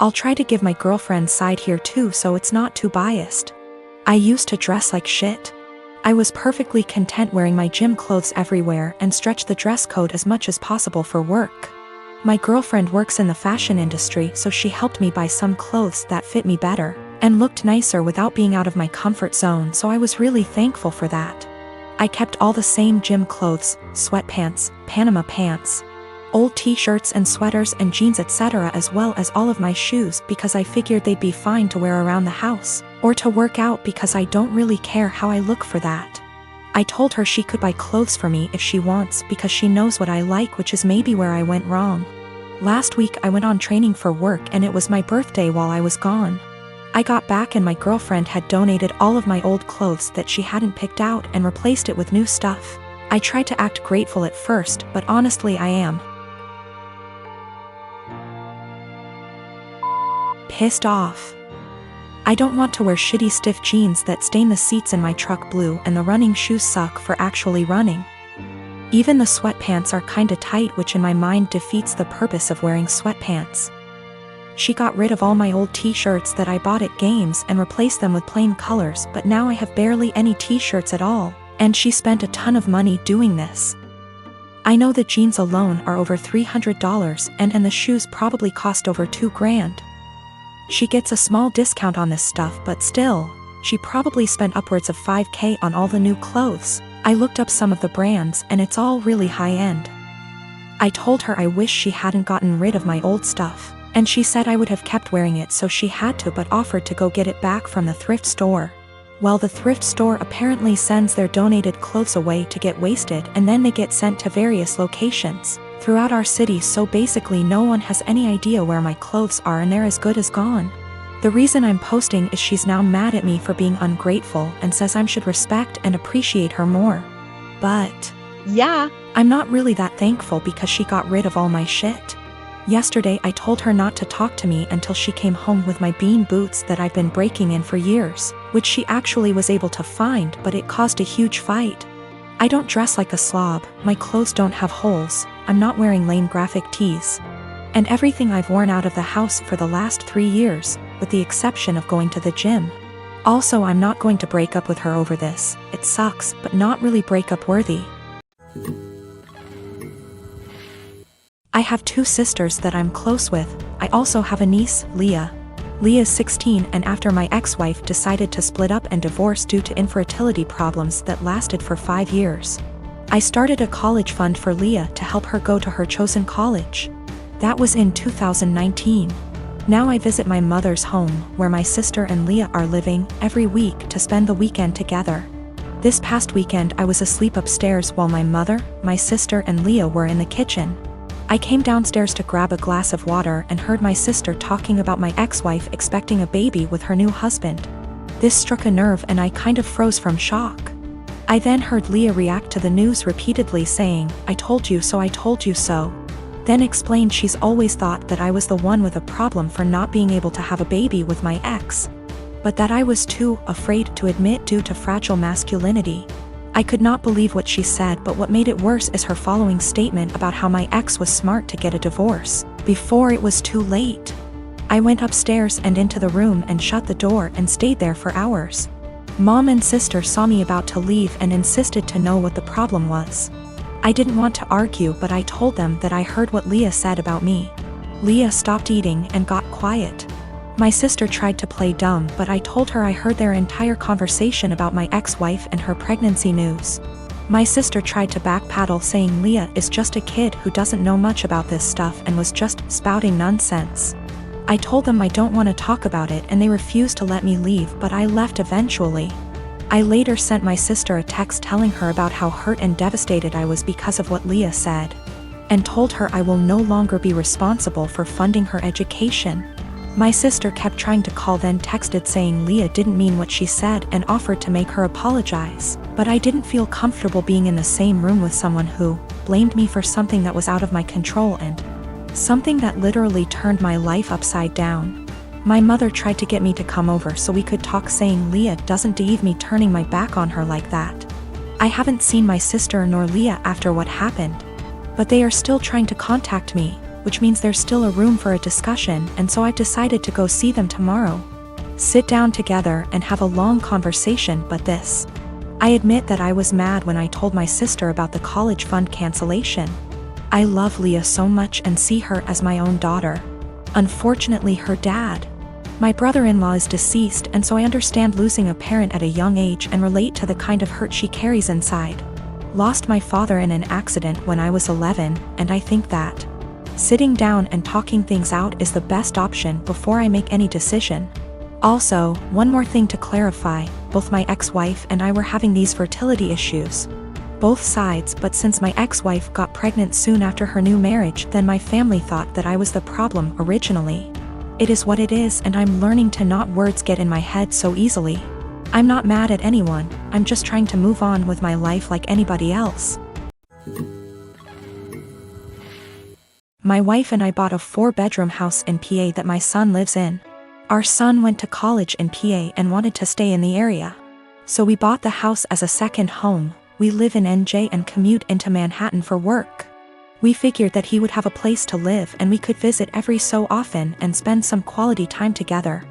I'll try to give my girlfriend's side here too so it's not too biased. I used to dress like shit. I was perfectly content wearing my gym clothes everywhere and stretch the dress code as much as possible for work. My girlfriend works in the fashion industry, so she helped me buy some clothes that fit me better and looked nicer without being out of my comfort zone, so I was really thankful for that. I kept all the same gym clothes, sweatpants, Panama pants, old t-shirts and sweaters and jeans etc., as well as all of my shoes because I figured they'd be fine to wear around the house or to work out because I don't really care how I look for that. I told her she could buy clothes for me if she wants because she knows what I like, which is maybe where I went wrong. Last week I went on training for work and it was my birthday while I was gone. I got back and my girlfriend had donated all of my old clothes that she hadn't picked out and replaced it with new stuff. I tried to act grateful at first, but honestly I am pissed off. I don't want to wear shitty stiff jeans that stain the seats in my truck blue, and the running shoes suck for actually running. Even the sweatpants are kinda tight, which in my mind defeats the purpose of wearing sweatpants. She got rid of all my old t-shirts that I bought at games and replaced them with plain colors, but now I have barely any t-shirts at all, and she spent a ton of money doing this. I know the jeans alone are over $300 and the shoes probably cost over $2,000. She gets a small discount on this stuff, but still, she probably spent upwards of $5,000 on all the new clothes. I looked up some of the brands and it's all really high-end. I told her I wish she hadn't gotten rid of my old stuff, and she said I would have kept wearing it, so she had to, but offered to go get it back from the thrift store. Well, the thrift store apparently sends their donated clothes away to get wasted and then they get sent to various locations throughout our city, so basically no one has any idea where my clothes are and they're as good as gone. The reason I'm posting is she's now mad at me for being ungrateful and says I should respect and appreciate her more. But yeah, I'm not really that thankful because she got rid of all my shit. Yesterday I told her not to talk to me until she came home with my bean boots that I've been breaking in for years, which she actually was able to find, but it caused a huge fight. I don't dress like a slob, my clothes don't have holes, I'm not wearing lame graphic tees, and everything I've worn out of the house for the last 3 years, with the exception of going to the gym. Also, I'm not going to break up with her over this. It sucks, but not really breakup worthy. I have 2 sisters that I'm close with. I also have a niece, Leah. Leah's 16, and after my ex-wife decided to split up and divorce due to infertility problems that lasted for 5 years, I started a college fund for Leah to help her go to her chosen college. That was in 2019. Now I visit my mother's home, where my sister and Leah are living, every week to spend the weekend together. This past weekend I was asleep upstairs while my mother, my sister and Leah were in the kitchen. I came downstairs to grab a glass of water and heard my sister talking about my ex-wife expecting a baby with her new husband. This struck a nerve and I kind of froze from shock. I then heard Leah react to the news repeatedly saying, "I told you so, I told you so." Then explained she's always thought that I was the one with a problem for not being able to have a baby with my ex, but that I was too afraid to admit due to fragile masculinity. I could not believe what she said, but what made it worse is her following statement about how my ex was smart to get a divorce before it was too late. I went upstairs and into the room and shut the door and stayed there for hours. Mom and sister saw me about to leave and insisted to know what the problem was. I didn't want to argue, but I told them that I heard what Leah said about me. Leah stopped eating and got quiet. My sister tried to play dumb, but I told her I heard their entire conversation about my ex-wife and her pregnancy news. My sister tried to backpedal, saying Leah is just a kid who doesn't know much about this stuff and was just spouting nonsense. I told them I don't want to talk about it and they refused to let me leave, but I left eventually. I later sent my sister a text telling her about how hurt and devastated I was because of what Leah said, and told her I will no longer be responsible for funding her education. My sister kept trying to call, then texted saying Leah didn't mean what she said and offered to make her apologize, but I didn't feel comfortable being in the same room with someone who blamed me for something that was out of my control and something that literally turned my life upside down. My mother tried to get me to come over so we could talk, saying Leah doesn't deserve me turning my back on her like that. I haven't seen my sister nor Leah after what happened, but they are still trying to contact me, which means there's still a room for a discussion, and so I've decided to go see them tomorrow. Sit down together and have a long conversation. But this. I admit that I was mad when I told my sister about the college fund cancellation. I love Leah so much and see her as my own daughter. Unfortunately, her dad. My brother-in-law is deceased, and so I understand losing a parent at a young age and relate to the kind of hurt she carries inside. Lost my father in an accident when I was 11, and I think that sitting down and talking things out is the best option before I make any decision. Also, one more thing to clarify, both my ex-wife and I were having these fertility issues. Both sides, but since my ex-wife got pregnant soon after her new marriage, then my family thought that I was the problem originally. It is what it is, and I'm learning to not words get in my head so easily. I'm not mad at anyone, I'm just trying to move on with my life like anybody else. My wife and I bought a 4-bedroom house in PA that my son lives in. Our son went to college in PA and wanted to stay in the area. So we bought the house as a second home. We live in NJ and commute into Manhattan for work. We figured that he would have a place to live and we could visit every so often and spend some quality time together.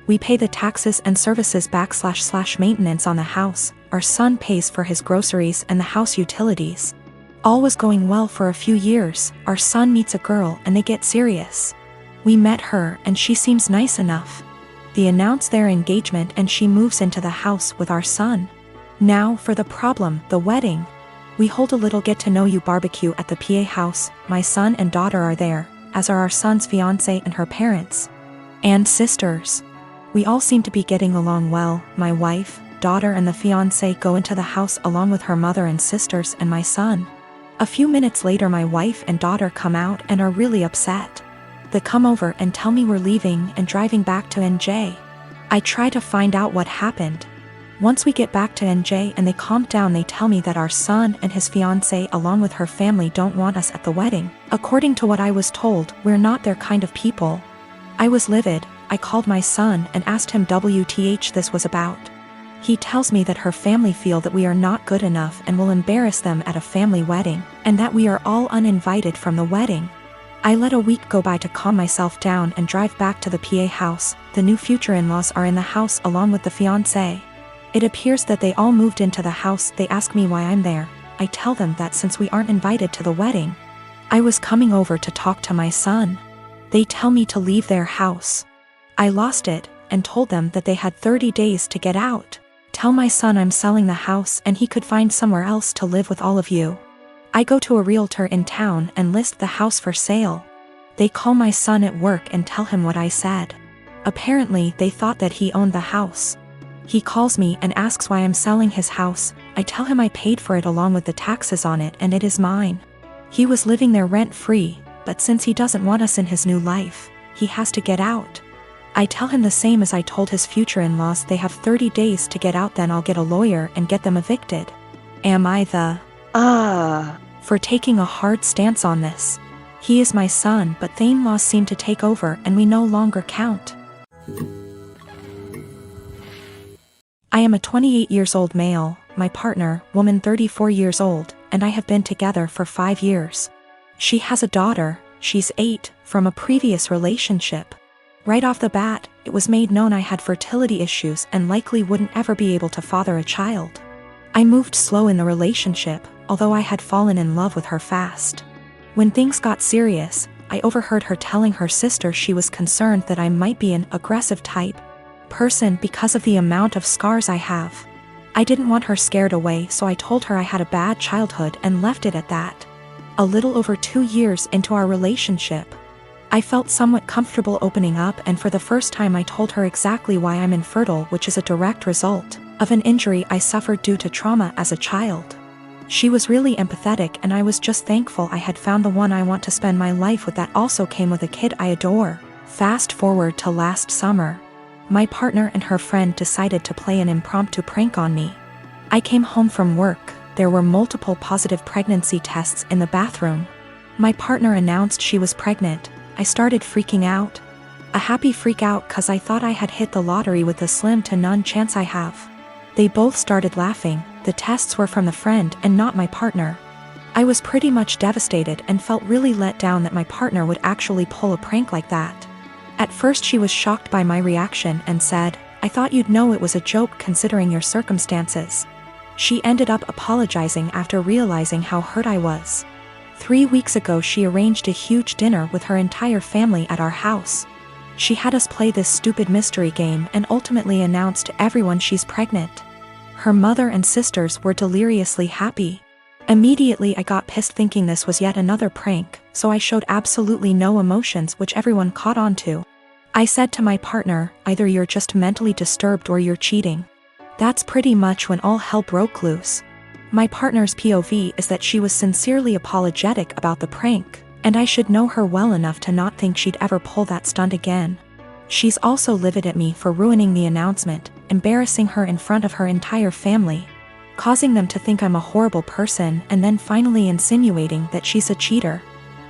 We pay the taxes and services / maintenance on the house. Our son pays for his groceries and the house utilities. All was going well for a few years. Our son meets a girl and they get serious. We met her and she seems nice enough. They announce their engagement and she moves into the house with our son. Now for the problem, the wedding. We hold a little get-to-know-you barbecue at the PA house. My son and daughter are there, as are our son's fiancé and her parents. And sisters. We all seem to be getting along well. My wife, daughter and the fiancé go into the house along with her mother and sisters and my son. A few minutes later my wife and daughter come out and are really upset. They come over and tell me we're leaving and driving back to NJ. I try to find out what happened. Once we get back to NJ and they calm down, they tell me that our son and his fiancée along with her family don't want us at the wedding. According to what I was told, we're not their kind of people. I was livid. I called my son and asked him WTH this was about. He tells me that her family feel that we are not good enough and will embarrass them at a family wedding, and that we are all uninvited from the wedding. I let a week go by to calm myself down and drive back to the PA house. The new future in-laws are in the house along with the fiancé. It appears that they all moved into the house. They ask me why I'm there. I tell them that since we aren't invited to the wedding, I was coming over to talk to my son. They tell me to leave their house. I lost it and told them that they had 30 days to get out. Tell my son I'm selling the house and he could find somewhere else to live with all of you. I go to a realtor in town and list the house for sale. They call my son at work and tell him what I said. Apparently they thought that he owned the house. He calls me and asks why I'm selling his house. I tell him I paid for it along with the taxes on it and it is mine. He was living there rent-free, but since he doesn't want us in his new life, he has to get out. I tell him the same as I told his future in-laws. They have 30 days to get out, then I'll get a lawyer and get them evicted. Am I the for taking a hard stance on this? He is my son, but the in-laws seem to take over and we no longer count. I am a 28 years old male, my partner, woman 34 years old, and I have been together for 5 years. She has a daughter, she's 8, from a previous relationship. Right off the bat, it was made known I had fertility issues and likely wouldn't ever be able to father a child. I moved slow in the relationship, although I had fallen in love with her fast. When things got serious, I overheard her telling her sister she was concerned that I might be an aggressive type person because of the amount of scars I have. I didn't want her scared away, so I told her I had a bad childhood and left it at that. A little over 2 years into our relationship, I felt somewhat comfortable opening up, and for the first time I told her exactly why I'm infertile, which is a direct result of an injury I suffered due to trauma as a child. She was really empathetic and I was just thankful I had found the one I want to spend my life with that also came with a kid I adore. Fast forward to last summer. My partner and her friend decided to play an impromptu prank on me. I came home from work. There were multiple positive pregnancy tests in the bathroom. My partner announced she was pregnant. I started freaking out. A happy freak out cause I thought I had hit the lottery with the slim to none chance I have. They both started laughing. The tests were from the friend and not my partner. I was pretty much devastated and felt really let down that my partner would actually pull a prank like that. At first she was shocked by my reaction and said, "I thought you'd know it was a joke considering your circumstances." She ended up apologizing after realizing how hurt I was. 3 weeks ago she arranged a huge dinner with her entire family at our house. She had us play this stupid mystery game and ultimately announced to everyone she's pregnant. Her mother and sisters were deliriously happy. Immediately I got pissed thinking this was yet another prank, so I showed absolutely no emotions, which everyone caught on to. I said to my partner, "Either you're just mentally disturbed or you're cheating." That's pretty much when all hell broke loose. My partner's POV is that she was sincerely apologetic about the prank, and I should know her well enough to not think she'd ever pull that stunt again. She's also livid at me for ruining the announcement, embarrassing her in front of her entire family, causing them to think I'm a horrible person, and then finally insinuating that she's a cheater.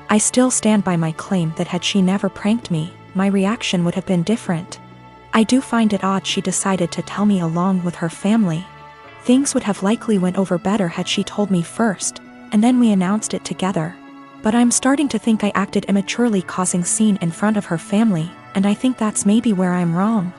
I still stand by my claim that had she never pranked me, my reaction would have been different. I do find it odd she decided to tell me along with her family. Things would have likely went over better had she told me first, and then we announced it together. But I'm starting to think I acted immaturely, causing scene in front of her family, and I think that's maybe where I'm wrong.